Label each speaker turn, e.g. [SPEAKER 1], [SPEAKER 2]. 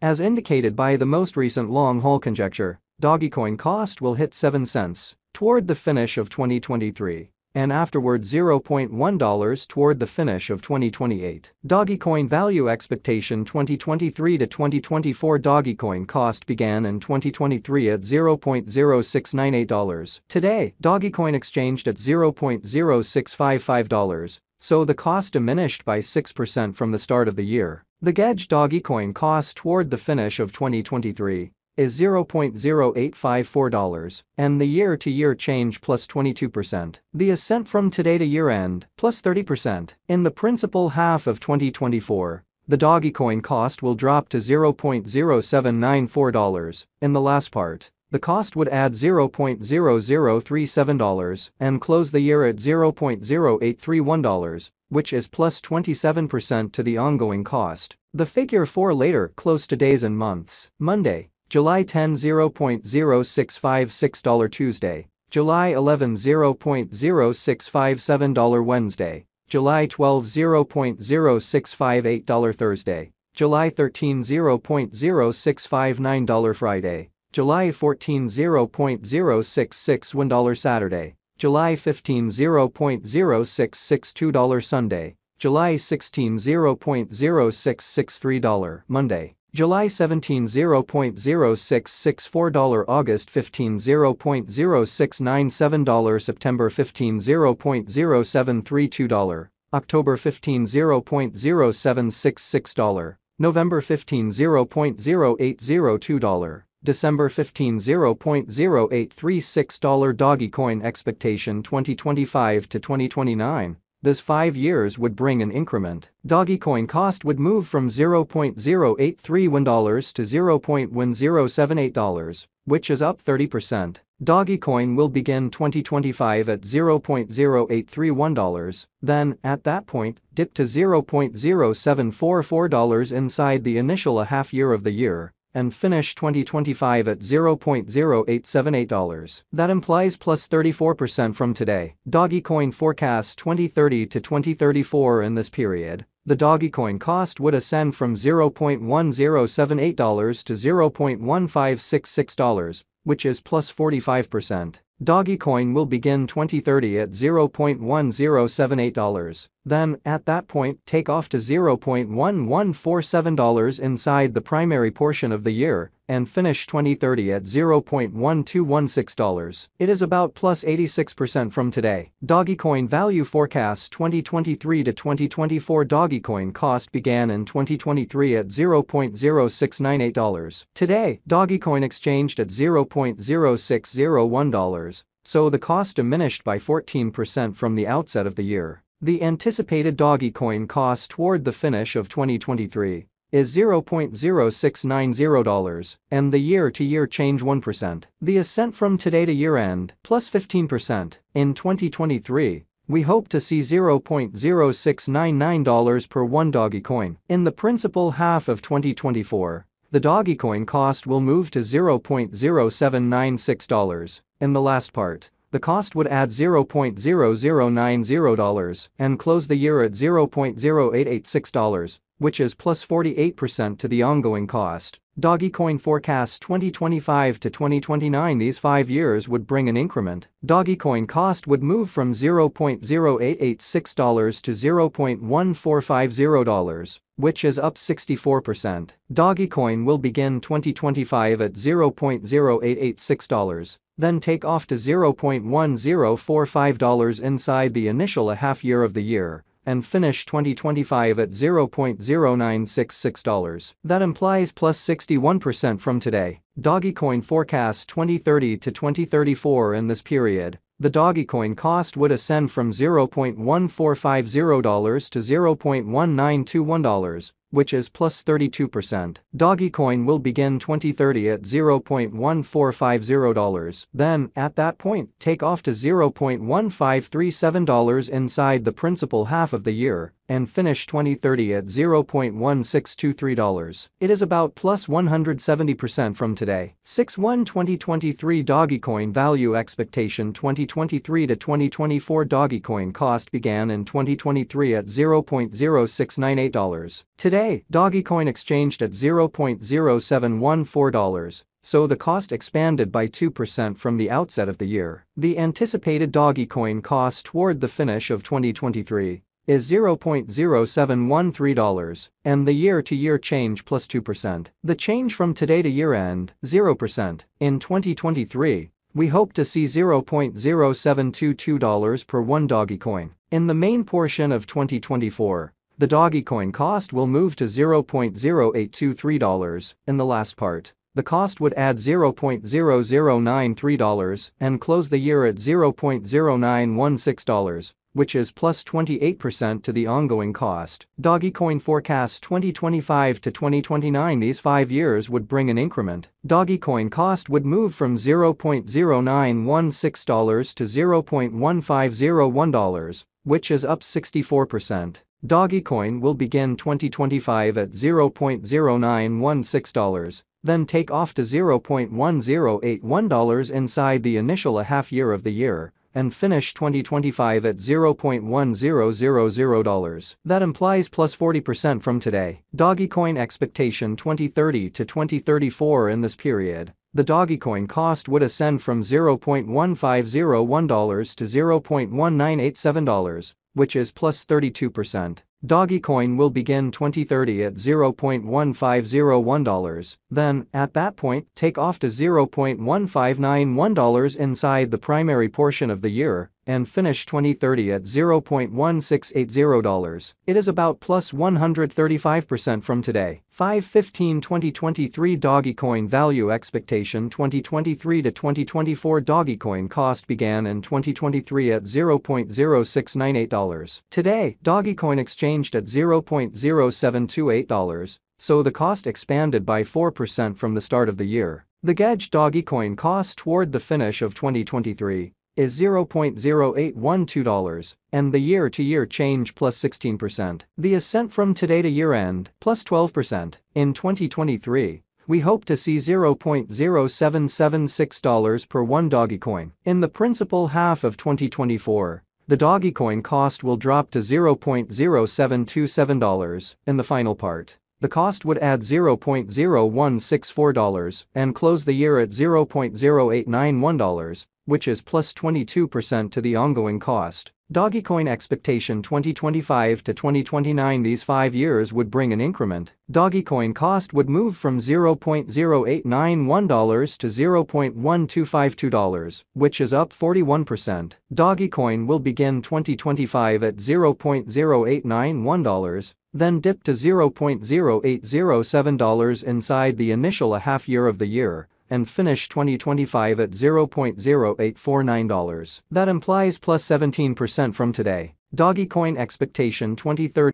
[SPEAKER 1] As indicated by the most recent long-haul conjecture, Dogecoin cost will hit 7 cents toward the finish of 2023 and afterward $0.1 toward the finish of 2028. Dogecoin value expectation 2023 to 2024 Dogecoin cost began in 2023 at $0.0698. Today, Dogecoin exchanged at $0.0655, so the cost diminished by 6% from the start of the year. The Gauge Dogecoin cost toward the finish of 2023 is $0.0854, and the year-to-year change plus 22%. The ascent from today to year-end plus 30%. In the principal half of 2024, the Dogecoin cost will drop to $0.0794. In the last part, the cost would add $0.0037 and close the year at $0.0831, which is plus 27% to the ongoing cost. The figure for later close to days and months. Monday, July 10 $0.0656 Tuesday, July 11 $0.0657 Wednesday, July 12 $0.0658 Thursday, July 13 $0.0659 Friday, July 14 $0.0661 Saturday, July 15 $0.0662 Sunday, July 16 $0.0663 Monday, July 17 $0.0664 August 15 $0.0697 September 15 $0.0732 October 15 $0.0766 November 15 $0.0802 December 15 $0.0836 Dogecoin expectation 2025 to 2029. This 5 years would bring an increment. Dogecoin cost would move from $0.0831 to $0.1078, which is up 30%. Dogecoin will begin 2025 at $0.0831, then, at that point, dip to $0.0744 inside the initial half year of the year, and finish 2025 at $0.0878. That implies plus 34% from today. Dogecoin forecasts 2030 to 2034 in this period. The Dogecoin cost would ascend from $0.1078 to $0.1566, which is plus 45%. Dogecoin will begin 2030 at $0.1078, then, at that point, take off to $0.1147 inside the primary portion of the year, and finish 2030 at $0.1216. It is about plus 86% from today. Dogecoin value forecasts 2023 to 2024 Dogecoin cost began in 2023 at $0.0698. Today, Dogecoin exchanged at $0.0601, so the cost diminished by 14% from the outset of the year. The anticipated Dogecoin cost toward the finish of 2023 is $0.0690, and the year-to-year change 1%. The ascent from today to year-end plus 15%. In 2023, we hope to see $0.0699 per one Dogecoin. In the principal half of 2024, the Dogecoin cost will move to $0.0796. In the last part, the cost would add $0.0090 and close the year at $0.0886, which is plus 48% to the ongoing cost. Dogecoin forecasts 2025 to 2029. These 5 years would bring an increment. Dogecoin cost would move from $0.0886 to $0.1450, which is up 64%. Dogecoin will begin 2025 at $0.0886, then take off to $0.1045 inside the initial half year of the year, and finish 2025 at $0.0966. That implies plus 61% from today. Dogecoin forecasts 2030 to 2034 in this period. The Dogecoin cost would ascend from $0.1450 to $0.1921, which is plus 32%. Dogecoin will begin 2030 at $0.1450, then, at that point, take off to $0.1537 inside the principal half of the year, and finish 2030 at $0.1623. It is about plus 170% from today. 6/1/2023 Dogecoin value expectation 2023 to 2024 Dogecoin cost began in 2023 at $0.0698. Today, Dogecoin exchanged at $0.0714. So the cost expanded by 2% from the outset of the year. The anticipated Dogecoin cost toward the finish of 2023 is $0.0713, and the year-to-year change plus 2%. The change from today to year-end, 0%. In 2023, we hope to see $0.0722 per one Dogecoin. In the main portion of 2024, the Dogecoin cost will move to $0.0823. In the last part, the cost would add $0.0093 and close the year at $0.0916, which is plus 28% to the ongoing cost. Dogecoin forecasts 2025 to 2029. These 5 years would bring an increment. Dogecoin cost would move from $0.0916 to $0.1501, which is up 64%. Dogecoin will begin 2025 at $0.0916, then take off to $0.1081 inside the initial half year of the year, and finish 2025 at $0.1000. That implies plus 40% from today. Dogecoin expectation 2030 to 2034. In this period, the Dogecoin cost would ascend from $0.1501 to $0.1987, which is plus 32%. Dogecoin will begin 2030 at $0.1501, then, at that point, take off to $0.1591 inside the primary portion of the year, and finish 2030 at $0.1680. It is about plus 135% from today. 5/15/2023 Dogecoin value expectation 2023 to 2024 Dogecoin cost began in 2023 at $0.0698. Today, Dogecoin exchanged at $0.0728, so the cost expanded by 4% from the start of the year. The gauge Dogecoin cost toward the finish of 2023 is $0.0812, and the year-to-year change plus 16%. The ascent from today to year-end, plus 12%. In 2023, we hope to see $0.0776 per one Dogecoin. In the principal half of 2024, the Dogecoin cost will drop to $0.0727. In the final part, the cost would add $0.0164 and close the year at $0.0891, which is plus 22% to the ongoing cost. Dogecoin expectation 2025 to 2029. These 5 years would bring an increment. Dogecoin cost would move from $0.0891 to $0.1252, which is up 41%. Dogecoin will begin 2025 at $0.0891, then dip to $0.0807 inside the initial half year of the year, and finish 2025 at $0.0849. That implies plus 17% from today. Dogecoin expectation 2030